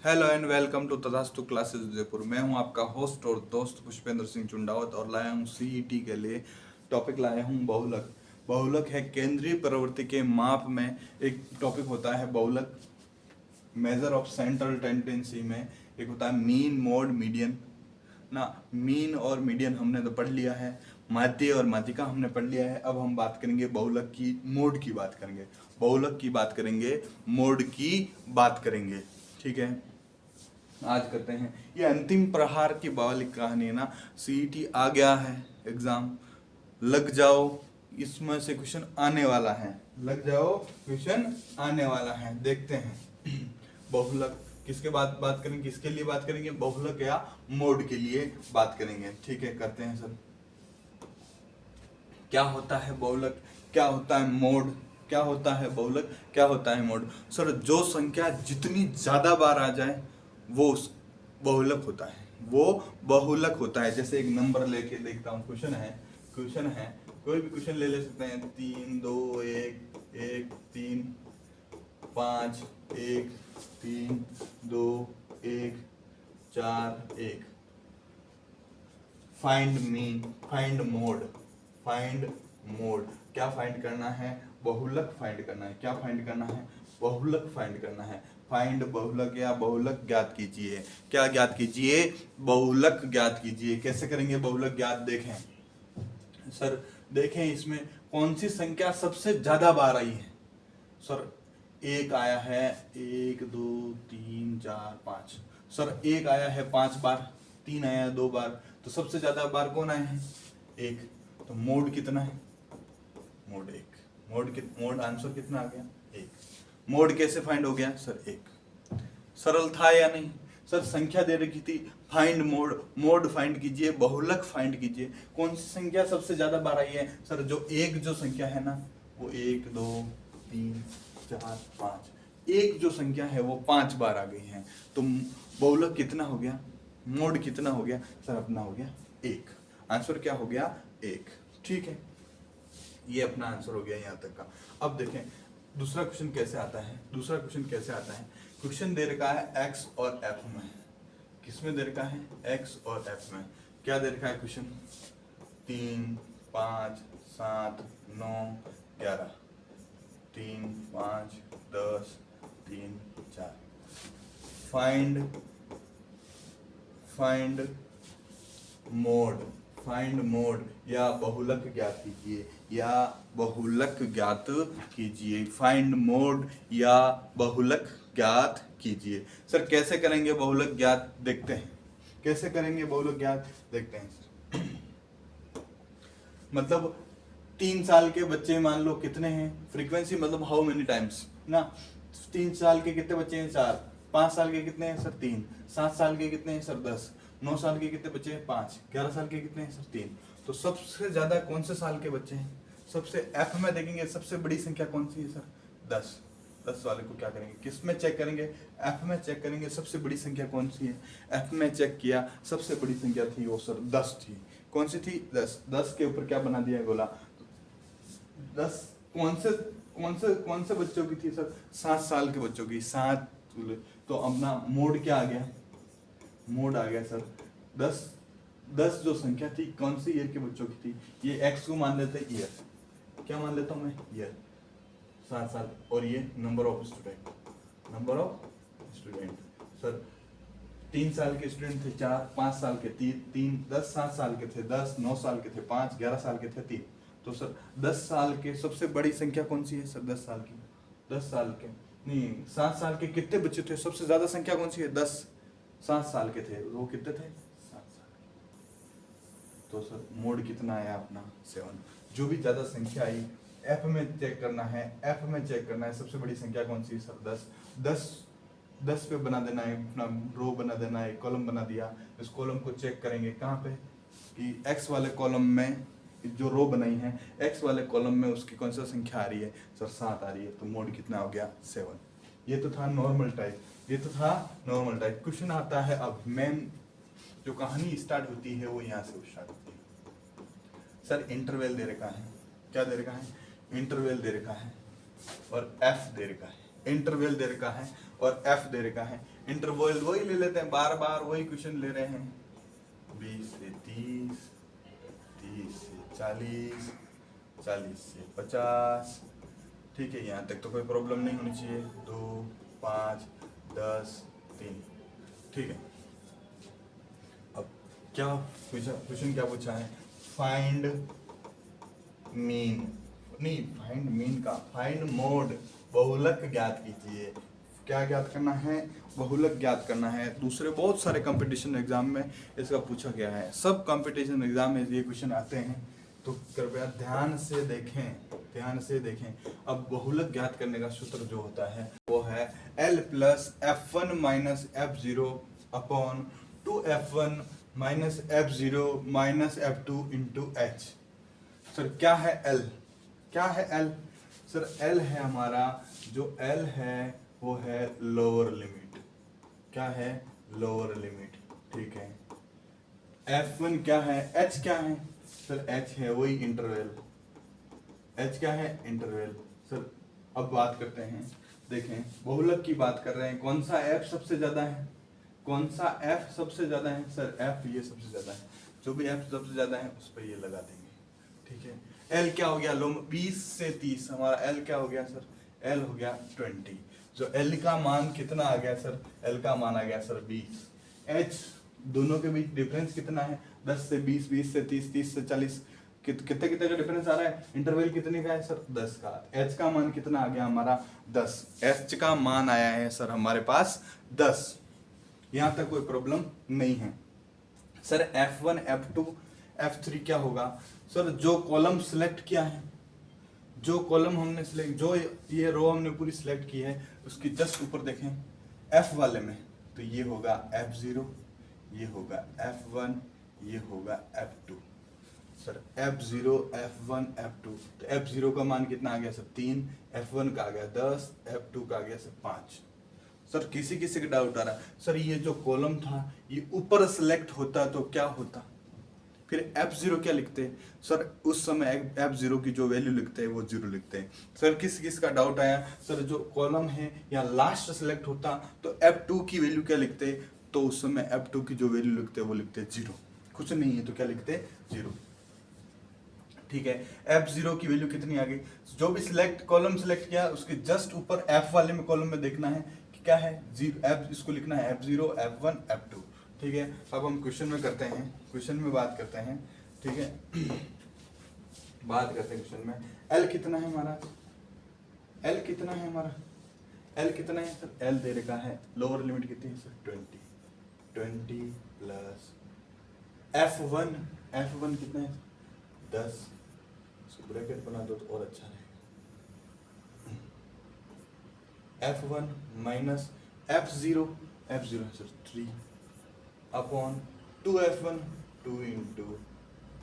Hello and welcome to तथास्तु classes Jaipur. मैं हूं आपका होस्ट और दोस्त पुष्पेंद्र सिंह चुंडावत और लाया हूं सीईटी के लिए टॉपिक लाया हूं बहुलक। बहुलक है केंद्रीय प्रवृत्ति के माप में एक टॉपिक होता है बहुलक। मेजर ऑफ सेंट्रल टेंडेंसी में एक होता है मीन मोड मीडियन ना। मीन और मीडियन हमने तो पढ़ लिया है, माध्य और माध्यिका हमने पढ़ लिया है। अब हम बात करेंगे बहुलक की मोड की बात करेंगे, बहुलक की बात करेंगे, मोड की बात करेंगे। ठीक है, आज करते हैं ये अंतिम प्रहार की बावलिक कहानी है ना। सीईटी आ गया है, एग्जाम लग जाओ, इसमें से क्वेश्चन आने वाला है। लग जाओ, क्वेश्चन आने वाला है। देखते हैं बहुलक किसके बात करेंगे, किसके लिए बात करेंगे, बहुलक या मोड के लिए बात करेंगे। ठीक है, करते हैं सर। क्या होता है बहुलक, क्या होता है मोड, क्या होता है बहुलक, क्या होता है मोड। सर जो संख्या जितनी ज्यादा बार आ जाए वो बहुलक होता है, वो बहुलक होता है। जैसे एक नंबर लेके देखता हूँ, क्वेश्चन है, कोई भी क्वेश्चन ले सकते हैं। 3 2 1 1 3 5 1 3 2 1 4 1। Find mean, find mode, find mode. क्या फाइंड करना है, बहुलक फाइंड करना है। क्या फाइंड करना है, बहुलक फाइंड करना है। फाइंड बहुलक या बहुलक ज्ञात कीजिए। क्या ज्ञात कीजिए, बहुलक ज्ञात कीजिए। कैसे करेंगे बहुलक ज्ञात, देखें सर, देखें इसमें कौन सी संख्या सबसे ज्यादा बार आई है। सर एक आया है, 1 2 3 4 5। सर एक आया है 5 बार, 3 आया है 2 बार, तो सबसे ज्यादा बार कौन आए हैं, 1। तो मोड कितना है, मोड 1। मोड आंसर कितना आ गया, 1। मोड कैसे फाइंड हो गया सर, 1। सरल था या नहीं सर, संख्या दे रखी थी, फाइंड मोड, मोड फाइंड कीजिए, बहुलक फाइंड कीजिए। कौन सी संख्या सबसे ज्यादा बार आई है सर, जो एक जो संख्या है ना वो 1 2 3 4 5, एक जो संख्या है वो 5 बार आ गई है। तो बहुलक कितना हो गया, मोड कितना हो गया सर, अपना हो गया 1। आंसर क्या हो गया, 1। ठीक है, ये अपना आंसर हो गया यहाँ तक का। अब देखें दूसरा क्वेश्चन कैसे आता है। दूसरा क्वेश्चन कैसे आता है, क्वेश्चन दे रखा है एक्स और एफ में। किसमें दे रखा है, एक्स और एफ में। क्या दे रखा है question, 3 5 7 9 11, 3 5 10 3 4। Find, find mode, find mode या बहुलक ज्ञात कीजिए, या बहुलक ज्ञात कीजिए। फाइंड मोड या बहुलक ज्ञात कीजिए। सर कैसे करेंगे बहुलक ज्ञात, देखते हैं कैसे करेंगे बहुलक ज्ञात, देखते हैं सर। मतलब 3 साल के बच्चे मान लो कितने हैं, फ्रीक्वेंसी मतलब हाउ मेनी टाइम्स ना। 3 साल के कितने बच्चे हैं, 4। 5 साल के कितने हैं सर, 3। 7 साल के कितने हैं सर, 10। 9 साल के कितने बच्चे हैं, 5। 11 साल के कितने हैं सर, 3। तो सबसे ज्यादा कौन से साल के बच्चे हैं, सबसे एफ में देखेंगे सबसे बड़ी संख्या कौन सी है सर, 10। 10 वाले को क्या करेंगे, किस में चेक करेंगे, एफ में चेक करेंगे सबसे बड़ी संख्या कौन सी है। एफ में चेक किया, सबसे बड़ी संख्या थी वो सर 10 थी। कौन सी थी, 10। 10 के ऊपर क्या बना दिया गोला, 10 कौन से बच्चों की थी सर, 7 साल के बच्चों की, 7। तो अपना मोड क्या आ गया, मोड आ गया सर 10। 10 जो संख्या थी कौन सी ईयर के बच्चों की थी, ये एक्स को मान लेते हैं ईयर, क्या मान लेता हूं मैं, ईयर, 7 साल। और ये number of student, number of student sir 3 साल के स्टूडेंट थे 4, 5 साल के 3, 10 7 साल के थे 10, 9 साल के थे 5, 11 साल के थे 3। तो सर 10 साल के सबसे बड़ी संख्या कौन सी है सर, 10 साल की, 10 साल के नहीं 7 साल के कितने बच्चे थे, सबसे ज्यादा संख्या कौन सी है, 10। 7 साल के थे वो कितने थे, 7 साल के। तो सर मोड कितना आया अपना, 7। जो भी ज्यादा संख्या आई एफ में चेक करना है, एफ में चेक करना है सबसे बड़ी संख्या कौन सी है सर, 10। 10 पे बना देना है अपना रो, बना देना है कॉलम बना दिया। इस कॉलम को चेक करेंगे कहाँ पे, कि एक्स वाले कॉलम में जो रो बनाई है, एक्स वाले कॉलम में उसकी कौन सा संख्या आ रही है सर, 7 आ रही है। तो मोड कितना हो गया, 7। ये तो था नॉर्मल टाइप, ये तो था नॉर्मल टाइप। क्वेश्चन आता है अब मेन जो कहानी स्टार्ट होती है वो यहाँ से स्टार्ट होती है। सर इंटरवल दे रखा है, क्या दे रखा है, इंटरवल दे रखा है और एफ दे रखा है। इंटरवल दे रखा है और एफ दे रखा है। इंटरवल वही ले लेते हैं, बार बार वही क्वेश्चन ले रहे हैं। 20 से 30, 30 से 40, 40 से 50। ठीक है, यहाँ तक तो कोई प्रॉब्लम नहीं होनी चाहिए। 2, 5, 10, 3। ठीक है, अब क्या पूछा, क्वेश्चन क्या पूछा है? फाइंड मीन, नहीं फाइंड मीन का, फाइंड मोड, बहुलक ज्ञात कीजिए। क्या ज्ञात करना है? बहुलक ज्ञात करना है। दूसरे बहुत सारे कंपटीशन एग्जाम में इसका पूछा गया है, सब कंपटीशन एग्जाम में ये क्वेश्चन आते हैं, तो कृपया ध्यान से देखें, ध्यान से देखें। अब बहुलक ज्ञात करने का सूत्र जो होता है वो है L plus F1 minus F0 upon 2F1 minus F0 minus F2 into H। Sir क्या है L? क्या है L? सर L है हमारा, जो L है वो है लोअर लिमिट। क्या है? Lower limit. ठीक है, F1 क्या है? H क्या है? सर H है वही इंटरवल। H क्या है? इंटरवल। सर अब बात करते हैं, देखें बहुलक की बात कर रहे हैं, कौन सा F सबसे ज्यादा है? कौन सा F सबसे ज्यादा है? सर F ये सबसे ज्यादा है, जो भी F सबसे ज्यादा है उस पर ये लगा देंगे। ठीक है, L क्या हो गया? लो 20 से 30, हमारा L क्या हो गया सर? L हो गया 20। जो L का मान कितना आ गया सर? L का मान आ गया सर 20। H दोनों के बीच डिफरेंस कितना है? 10 से 20, 20 से 30, 30 से 40। कितने कितने का डिफरेंस आ रहा है? इंटरवल कितने का है सर? 10 का। H का मान कितना आ गया हमारा? 10। H का मान आया है सर हमारे पास 10। यहां तक कोई प्रॉब्लम नहीं है। सर F1, F2, F3 क्या होगा? सर जो कॉलम सिलेक्ट किया है, जो कॉलम हमने सिलेक्ट, जो ये रो हमने पूरी सिलेक्ट की है, उसकी जस्ट ऊपर देखें F वाले में, तो ये होगा F0, ये होगा F1, ये होगा F2। Sir F0, F1, F2, तो F0 का मान कितना आ गया सर? 3, F1 का आ गया 10, F2 का आ गया सर 5। सर किसी किसी का डाउट आ रहा है, सर ये जो कॉलम था ये ऊपर सेलेक्ट होता तो क्या होता? फिर F0 क्या लिखते हैं? सर उस समय F0 की जो वैल्यू लिखते हैं वो 0 लिखते हैं। सर किस किस का डाउट आया, सर जो कॉलम है या लास्ट सेलेक्ट होता तो F2 की वैल्यू क्या लिखते? तो उस समय F2 की जो वैल्यू लिखते हैं वो लिखते 0। कुछ नहीं है तो क्या लिखते? 0। ठीक है, F0 की वैल्यू कितनी आ गई? जो भी सिलेक्ट कॉलम सिलेक्ट किया उसके जस्ट ऊपर F वाले में कॉलम में देखना है कि क्या है 0, F इसको लिखना है F0, F1, F2। ठीक है, अब हम क्वेश्चन में करते हैं, क्वेश्चन में बात करते हैं। ठीक है, बात करते हैं क्वेश्चन में। L कितना है हमारा? L कितना है हमारा? L कितना है सर? L दे रखा है, लोअर लिमिट कितनी है सर? 20 प्लस F1, F1 कितना है? 10। इसको ब्रैकेट बना दो तो और अच्छा रहेगा। F1 माइनस F0, F0 है sir 3 upon 2F1, 2 into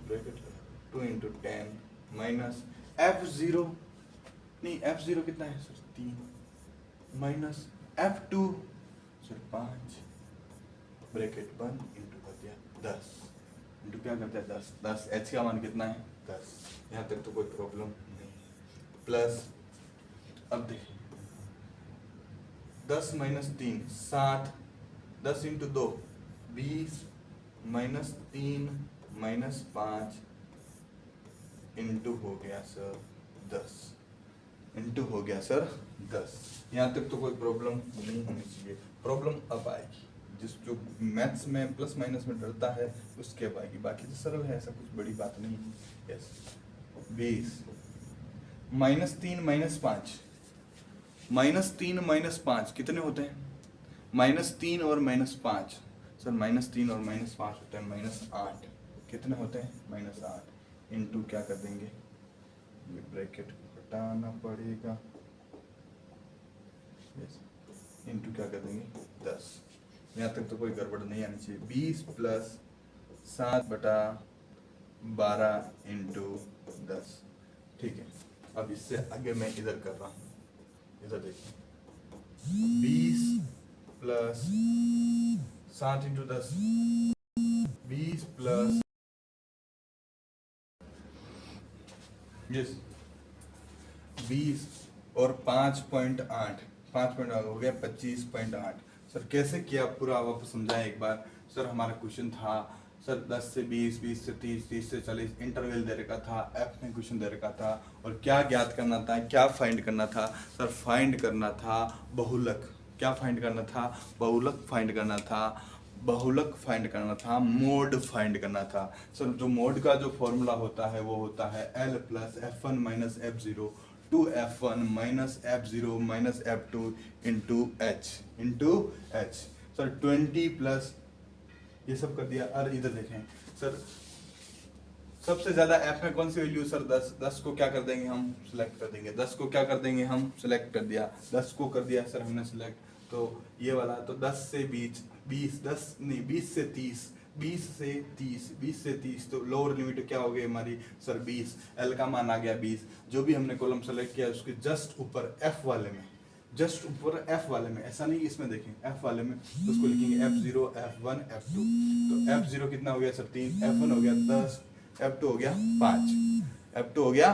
bracket 2 into 10 minus F0, नहीं F0 कितना है sir? 3 minus F2 sir 5 bracket 1 into कर दिया 10 इंटू क्या करता है 10। 10 H का मान कितना है? 10। यहाँ तक तो कोई प्रॉब्लम नहीं। प्लस अब देखिए 10 minus 3 7, 10 into 2 20 minus 3 minus 5 into हो गया सर 10, इंटू हो गया सर 10। यहाँ तक तो कोई प्रॉब्लम नहीं होनी चाहिए। प्रॉब्लम अब आएगी जिस जो मैथ्स में प्लस माइनस में डरता है उसके अब आएगी, बाकी तो सरल है, ऐसा कुछ बड़ी बात नहीं है। Yes 20 minus 3 minus 5, minus 3 minus 5 कितने होते हैं? -3 और -5 सर, -3 और -5 होते हैं -8। कितने होते हैं? -8 इंटू क्या कर देंगे, ये ब्रैकेट हटाना पड़ेगा, इंटू क्या कर देंगे 10। यहाँ तक तो कोई गड़बड़ नहीं आनी चाहिए। 20 प्लस 7/12 इंटू 10। ठीक है, अब इससे आगे मैं इधर कर रहा हूँ, इधर देखिए 20 प्लस 7 इंटू 10, 20 प्लस यस 20 और 5.8 5.8 हो गया 25.8। सर कैसे किया पूरा आप समझाएं एक बार। सर हमारा क्वेश्चन था सर 10 से 20, 20 से 30, 30 से 40 इंटरवल दे रखा था, एफ में क्वेश्चन दे रखा था और क्या ज्ञात करना था, क्या फाइंड करना था। सर फाइंड करना था बहुलक। क्या फाइंड करना था? बहुलक फाइंड करना था। बहुलक फाइंड करना था, मोड फाइंड करना था। सर जो मोड का जो फॉर्मूला होता है वो होता है L plus F1 minus F0 to F1 minus F0 minus F2 into H। Sir 20 प्लस ये सब कर दिया। और इधर देखें सर सबसे ज्यादा एफ में कौन सी वैल्यू? सर 10। 10 को क्या कर देंगे हम? सिलेक्ट कर देंगे। 10 को क्या कर देंगे हम? सिलेक्ट कर दिया। 10 को कर दिया सर हमने सिलेक्ट। तो ये वाला तो 10 से 20, 20 से 30, 20 से 30, 20 से 30 तो लोअर लिमिट क्या हो गई हमारी? सर 20। एल का मान आ गया 20। जो भी हमने कॉलम सेलेक्ट किया उसके जस्ट ऊपर एफ वाले में, जस्ट ऊपर एफ वाले में, ऐसा नहीं इसमें देखें एफ वाले में तो उसको लिखेंगे F0, F1, F2। तो F0 कितना हो गया सर? 3, F1 हो गया 10, F2 हो गया 5, F2 हो गया